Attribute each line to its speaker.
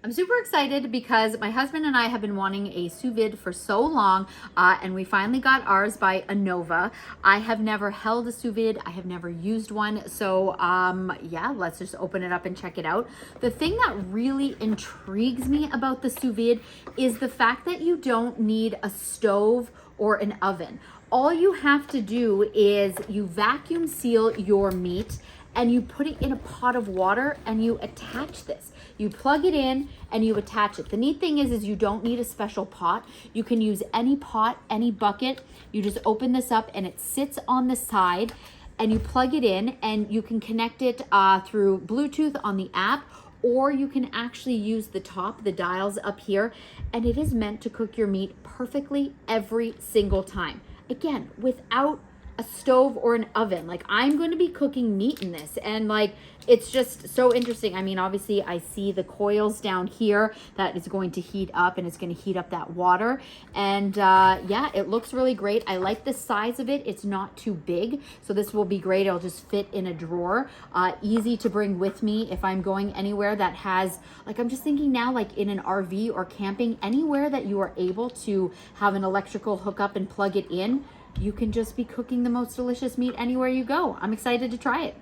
Speaker 1: I'm super excited because my husband and I have been wanting a sous vide for so long, and we finally got ours by Anova. I have never held a sous vide. I have never used one. So yeah, let's just open it up and check it out. The thing that really intrigues me about the sous vide is the fact that you don't need a stove or an oven. All you have to do is you vacuum seal your meat and you put it in a pot of water and you attach this. You plug it in and you attach it. The neat thing is you don't need a special pot. You can use any pot, any bucket. You just open this up and it sits on the side and you plug it in and you can connect it through Bluetooth on the app, or you can actually use the top, the dials up here, and it is meant to cook your meat perfectly every single time. Again, without a stove or an oven. Like, I'm going to be cooking meat in this, and like, it's just so interesting. I mean, obviously I see the coils down here that is going to heat up, and it's going to heat up that water. And yeah, it looks really great. I like the size of it. It's not too big, so this will be great. It'll just fit in a drawer. Easy to bring with me if I'm going anywhere that has, like, I'm just thinking now, like in an RV or camping, anywhere that you are able to have an electrical hookup and plug it in, you can just be cooking the most delicious meat anywhere you go. I'm excited to try it.